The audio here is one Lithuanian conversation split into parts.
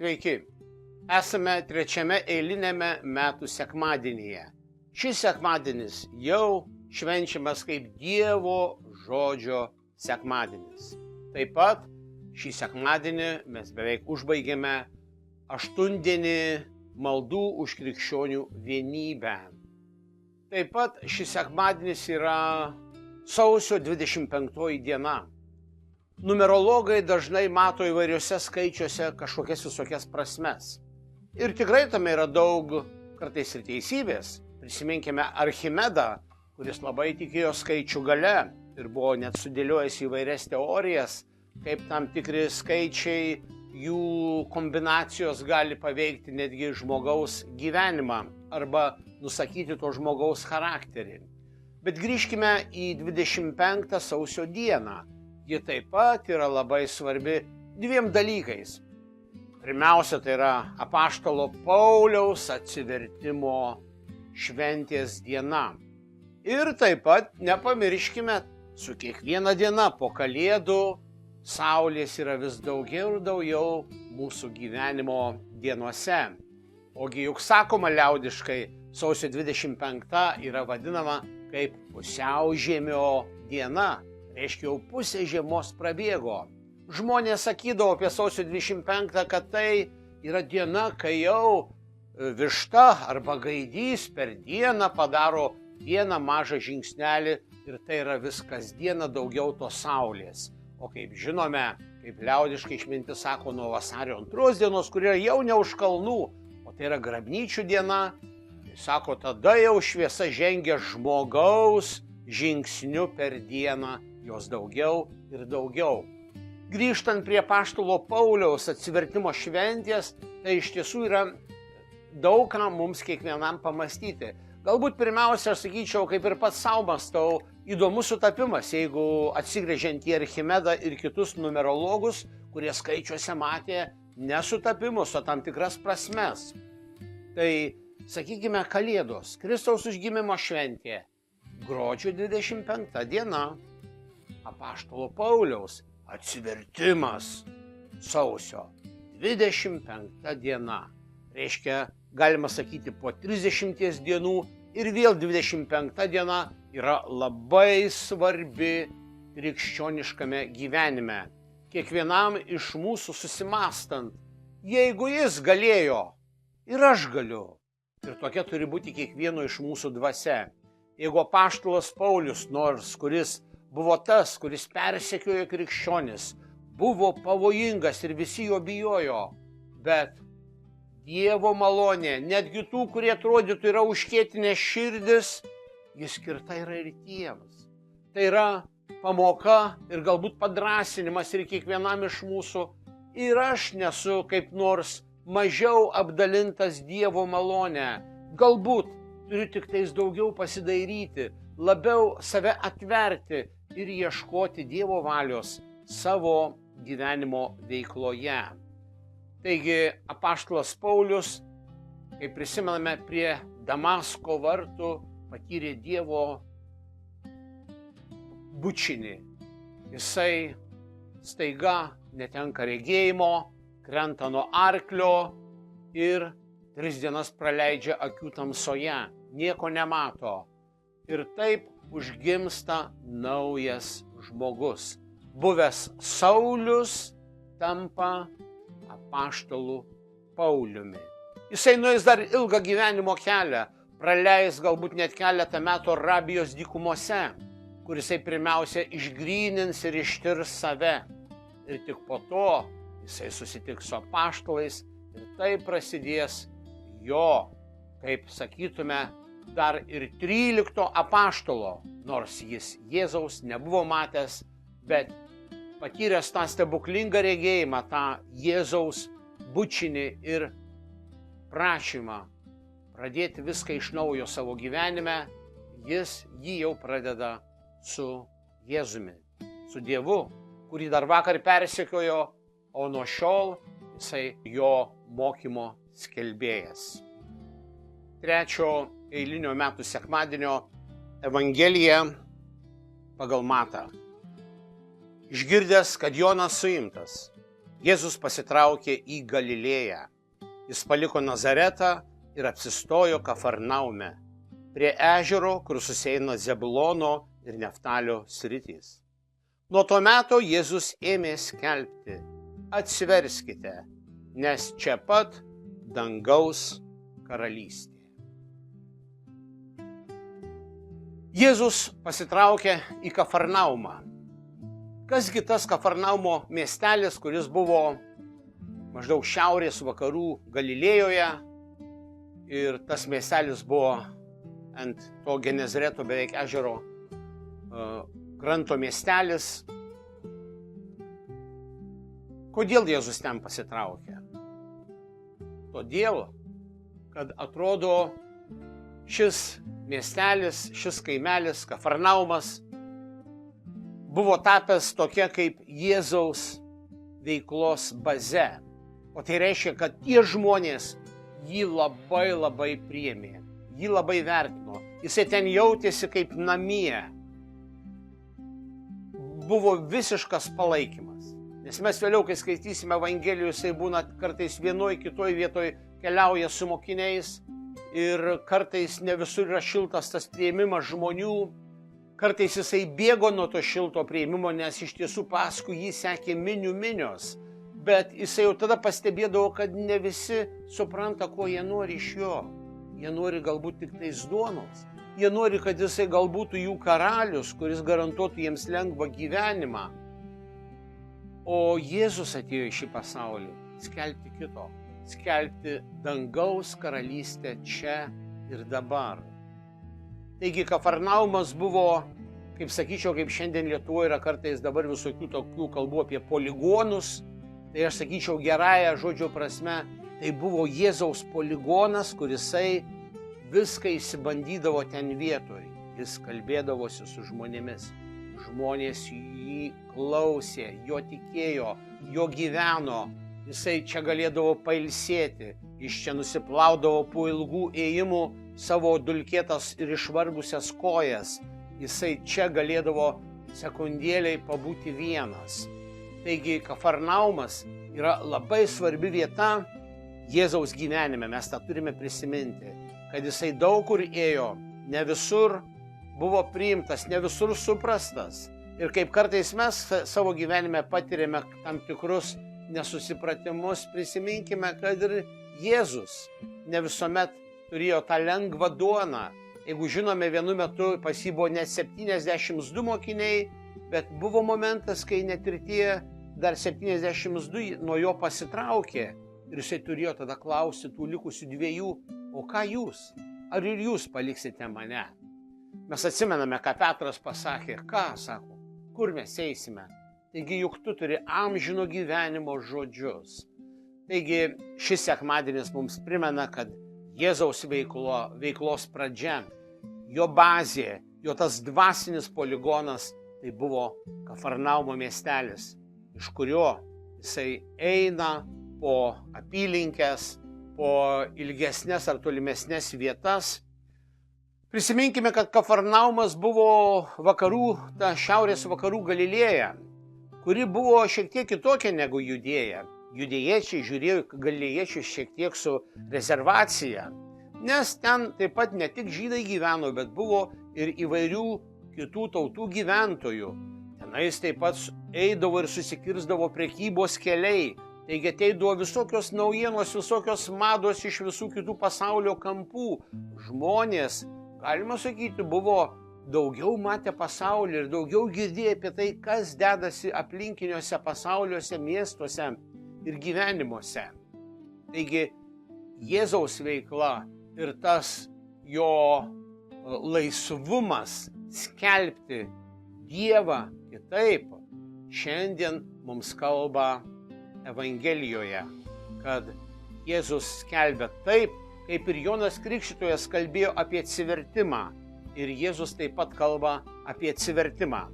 Sveiki, esame trečiame eilinėme metų sekmadienyje. Šis sekmadienis jau švenčiamas kaip Dievo žodžio sekmadienis. Taip pat šį sekmadienį mes beveik užbaigėme 8-dienį maldų už krikščionių vienybę. Taip pat šis sekmadienis yra sausio 25 diena. Numerologai dažnai mato įvairiuose skaičiuose kažkokias visokias prasmes. Ir tikrai tame yra daug kartais ir teisybės. Prisiminkime Archimedą, kuris labai tikėjo skaičių gale ir buvo net sudėliojęs įvairias teorijas, kaip tam tikri skaičiai, jų kombinacijos gali paveikti netgi žmogaus gyvenimą arba nusakyti to žmogaus charakterį. Bet grįžkime į 25 sausio dieną. Ji taip pat yra labai svarbi dviem dalykais. Pirmiausia, tai yra apaštalo Pauliaus atsivertimo šventės diena. Ir taip pat nepamirškime, su kiekviena diena po Kalėdų saulės yra vis daugiau ir daugiau mūsų gyvenimo dienose. Ogi juk sakoma liaudiškai, sausio 25 yra vadinama kaip pusiaužiemio diena. Reiškia, jau pusė žiemos prabėgo. Žmonės sakydavo apie sausio 25, kad tai yra diena, kai jau višta arba gaidys per dieną padaro vieną mažą žingsnelį ir tai yra vis kasdieną daugiau tos saulės. O kaip žinome, kaip liaudiškai išmintis sako, nuo vasario 2 dienos, kur yra jau ne už kalnų, o tai yra grabnyčių diena, tai sako, tada jau šviesa žengia žmogaus žingsniu per dieną, jos daugiau ir daugiau. Grįžtant prie apaštalo Pauliaus atsivertimo šventės, tai iš tiesų yra daug ką mums kiekvienam pamastyti. Galbūt pirmiausia, aš sakyčiau, kaip ir pats sau mąstau, įdomus sutapimas, jeigu atsigręžiant į Archimedą ir kitus numerologus, kurie skaičiuose matė nesutapimus, o tam tikras prasmes. Tai, sakykime, Kalėdos, Kristaus užgimimo šventė, gruodžio 25 diena. Apaštalo Pauliaus atsivertimas sausio 25 diena. Reiškia, galima sakyti, po 30 dienų ir vėl 25 diena yra labai svarbi krikščioniškame gyvenime. Kiekvienam iš mūsų susimastant, jeigu jis galėjo, ir aš galiu. Ir tokia turi būti kiekvieno iš mūsų dvasia. Jeigu apaštalas Paulius, nors kuris buvo tas, kuris persekiojo krikščionis, buvo pavojingas ir visi jo bijojo, bet Dievo malonė, netgi tų, kurie atrodytų yra užkėtinę širdis, jis skirta yra ir tiems. Tai yra pamoka ir galbūt padrąsinimas ir kiekvienam iš mūsų. Ir aš nesu kaip nors mažiau apdalintas Dievo malonę. Galbūt turiu tik tais daugiau pasidairyti, labiau save atverti ir ieškoti Dievo valios savo gyvenimo veikloje. Taigi apaštalas Paulius, kaip prisimename, prie Damasko vartų patyrė Dievo bučinį. Jisai staiga netenka regėjimo, krenta nuo arklio ir 3 dienas praleidžia akių tamsoje, nieko nemato. Ir taip užgimsta naujas žmogus. Buvęs Saulius tampa apaštalu Pauliumi. Jisai nueis dar ilgą gyvenimo kelią, praleis galbūt net keletą metų Arabijos dykumose, kur jisai pirmiausia išgrynins ir ištirs save. Ir tik po to jisai susitiks su apaštalais ir tai prasidės jo, kaip sakytume, dar ir 13 apaštalo, nors jis Jėzaus nebuvo matęs, bet patyręs tą stebuklingą regėjimą, tą Jėzaus bučinį ir prašymą pradėti viską iš naujo savo gyvenime, jis jį jau pradeda su Jėzumi, su Dievu, kurį dar vakar persekiojo, o nuo šiol jisai jo mokymo skelbėjas. Trečio eilinio metų sekmadienio Evangelija pagal Matą. Išgirdęs, kad Jonas suimtas, Jėzus pasitraukė į Galilėją. Jis paliko Nazaretą ir apsistojo Kafarnaume, prie ežero, kur susieina Zebulono ir Neftalio sritys. Nuo to meto Jėzus ėmė skelbti: atsiverskite, nes čia pat dangaus karalystė. Jėzus pasitraukė į Kafarnaumą. Kasgi tas Kafarnaumo miestelis, kuris buvo maždaug šiaurės vakarų Galilėjoje, ir tas miestelis buvo ant to Genezareto beveik ežero kranto miestelis. Kodėl Jėzus ten pasitraukė? Todėl, kad atrodo šis miestelis, šis kaimelis, Kafarnaumas, buvo tapęs tokia kaip Jėzaus veiklos baze. O tai reiškia, kad tie žmonės jį labai priėmė, jį labai vertino. Jisai ten jautėsi kaip namie. Buvo visiškas palaikymas. Nes mes vėliau, kai skaitysime Evangelijų, jisai būna kartais vienoj, kitoj vietoj keliauja su mokiniais ir kartais ne visur yra šiltas tas priėmimas žmonių. Kartais jisai bėgo nuo to šilto priėmimo, nes iš tiesų paskui jį sekė minios. Bet jisai jau tada pastebėdavo, kad ne visi supranta, ko jie nori iš jo. Jie nori galbūt tik tais duonos. Jie nori, kad jisai galbūt jų karalius, kuris garantuotų jiems lengvą gyvenimą. O Jėzus atėjo į šį pasaulį skelbti kito. Skelbti dangaus karalystę čia ir dabar. Taigi Kafarnaumas buvo, kaip sakyčiau, kaip šiandien Lietuvoje yra kartais dabar visokių tokių kalbų apie poligonus. Tai aš sakyčiau gerąją žodžio prasme, tai buvo Jėzaus poligonas, kurisai viską įsibandydavo ten vietoj. Jis kalbėdavosi su žmonėmis. Žmonės jį klausė, jo tikėjo, jo gyveno. Jisai čia galėdavo pailsėti. Jis čia nusiplaudavo po ilgų ėjimų savo dulkėtas ir išvargusias kojas. Jisai čia galėdavo sekundėliai pabūti vienas. Taigi Kafarnaumas yra labai svarbi vieta Jėzaus gyvenime. Mes tą turime prisiminti, kad jisai daug kur ėjo, ne visur buvo priimtas, ne visur suprastas. Ir kaip kartais mes savo gyvenime patiriame tam tikrus nesusipratimus, prisiminkime, kad ir Jėzus ne visuomet turėjo tą lengvą duoną. Jeigu žinome, vienu metu pas jį buvo net 72 mokiniai, bet buvo momentas, kai net ir tie dar 72 nuo jo pasitraukė ir jisai turėjo tada klausti tų likusių 2, o ką jūs? Ar ir jūs paliksite mane? Mes atsimename, ką Petras pasakė. Ką, sako, kur mes eisime? Taigi juk tu turi amžino gyvenimo žodžius. Taigi šis sekmadienis mums primena, kad Jėzaus veiklos pradžia, jo bazė, jo tas dvasinis poligonas, tai buvo Kafarnaumo miestelis, iš kurio jisai eina po apylinkes, po ilgesnės ar tolimesnės vietas. Prisiminkime, kad Kafarnaumas buvo šiaurės vakarų Galilėja, kuri buvo šiek tiek kitokia negu Judėja. Judėjiečiai žiūrėjo galilėjiečius šiek tiek su rezervacija, nes ten taip pat ne tik žydai gyveno, bet buvo ir įvairių kitų tautų gyventojų. Tenais taip pat eidavo ir susikirzdavo prekybos keliai, taigi ateidavo visokios naujienos, visokios mados iš visų kitų pasaulio kampų. Žmonės, galima sakyti, buvo daugiau matę pasaulį ir daugiau girdėję apie tai, kas dedasi aplinkiniuose pasauliuose, miestuose ir gyvenimuose. Taigi Jėzaus veikla ir tas jo laisvumas skelbti Dievą kitaip šiandien mums kalba Evangelijoje, kad Jėzus skelbia taip, kaip ir Jonas Krikštytojas kalbėjo apie atsivertimą. Ir Jėzus taip pat kalba apie atsivertimą.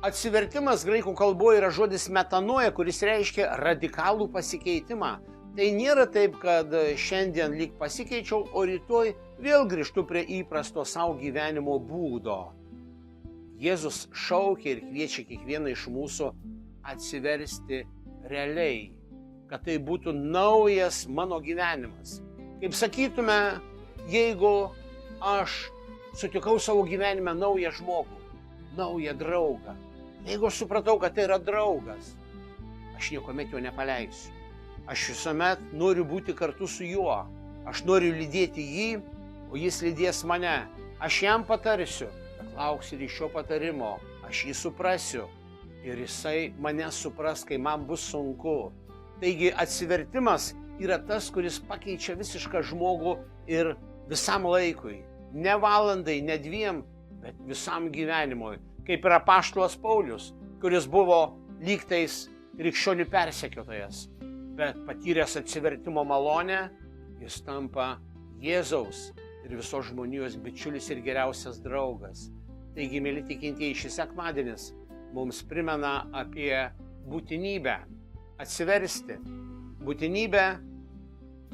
Atsivertimas graikų kalboje yra žodis metanoja, kuris reiškia radikalų pasikeitimą. Tai nėra taip, kad šiandien lyg pasikeičiau, o rytoj vėl grįžtu prie įprasto savo gyvenimo būdo. Jėzus šaukia ir kviečia kiekvieną iš mūsų atsiversti realiai, kad tai būtų naujas mano gyvenimas. Kaip sakytume, jeigu aš sutikau savo gyvenime naują žmogų, naują draugą, jeigu aš supratau, kad tai yra draugas, aš niekuomet jo nepaleisiu. Aš visuomet noriu būti kartu su juo. Aš noriu lydėti jį, o jis lydės mane. Aš jam patarsiu, kad lauksiu ir iš jo patarimo. Aš jį suprasiu ir jisai mane supras, kai man bus sunku. Taigi atsivertimas yra tas, kuris pakeičia visišką žmogų ir visam laikui. Ne valandai, ne 2, bet visam gyvenimui. Kaip yra apaštalas Paulius, kuris buvo lygtais krikščionių persekiotojas, bet patyręs atsivertimo malonę, jis tampa Jėzaus ir visos žmonijos bičiulis ir geriausias draugas. Taigi, mėly tikintieji, šis sekmadienis mums primena apie būtinybę atsiversti, būtinybę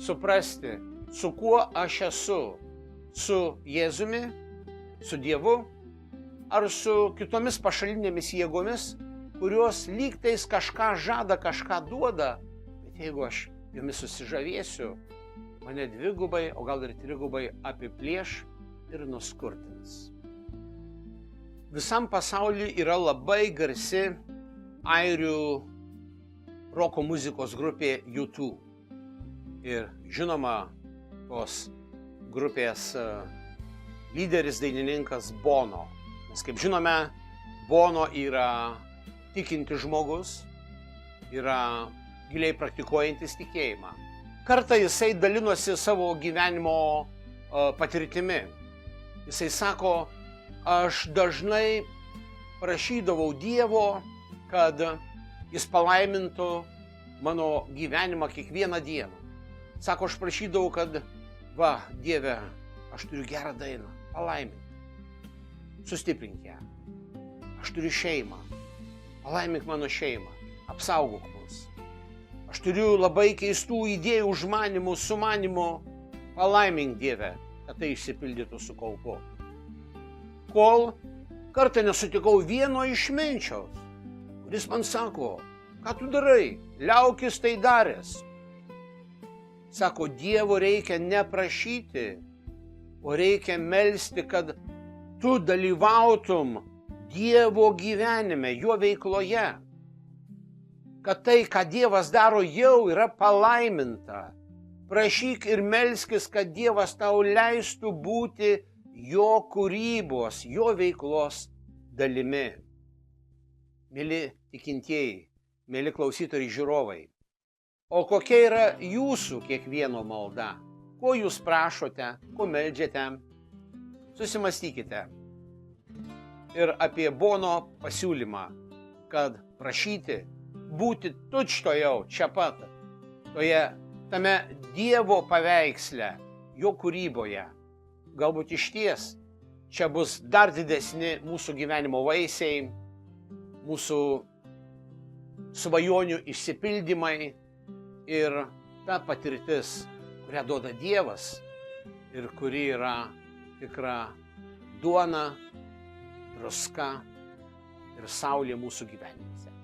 suprasti, su kuo aš esu, su Jėzumi, su Dievu ar su kitomis pašalinėmis jėgomis, kurios lygtais kažką žada, kažką duoda, bet jeigu aš jomis susižavėsiu, mane 2, o gal ir 3 apiplėš ir nuskurtins. Visam pasauliu yra labai garsi airių roko muzikos grupė U2. Ir žinoma, tos grupės lyderis dainininkas Bono. Mes kaip žinome, Bono yra tikintis žmogus, yra giliai praktikuojantis tikėjimą. Kartą jisai dalinosi savo gyvenimo patirtimi. Jisai sako, aš dažnai prašydavau Dievo, kad jis palaimintų mano gyvenimą kiekvieną dieną. Sako, aš prašydavau, kad, va, Dieve, aš turiu gerą dainą, palaimink, sustiprink ją. Aš turiu šeimą, palaimink mano šeimą, apsaugok mus. Aš turiu labai keistų idėjų, užmanimų, sumanimų, palaimink, Dieve, kad tai išsipildytų su kaupu. Kol kartą nesutikau vieno išminčiaus, kuris man sako, ką tu darai, liaukis tai daręs. Sako, Dievo reikia neprašyti, o reikia melsti, kad tu dalyvautum Dievo gyvenime, jo veikloje. Kad tai, ką Dievas daro, jau yra palaiminta. Prašyk ir melskis, kad Dievas tau leistų būti jo kūrybos, jo veiklos dalimi. Mėly tikintieji, mėly klausytojai, žiūrovai, o kokia yra jūsų kiekvieno malda? Ko jūs prašote, ko meldžiate? Susimastykite. Ir apie Bono pasiūlymą, kad prašyti, būti tučtojau čia pat, tame Dievo paveiksle, jo kūryboje. Galbūt išties čia bus dar didesni mūsų gyvenimo vaisiai, mūsų svajonių išsipildymai ir ta patirtis, kurią duoda Dievas ir kuri yra tikra duona, druska ir saulė mūsų gyvenimuose.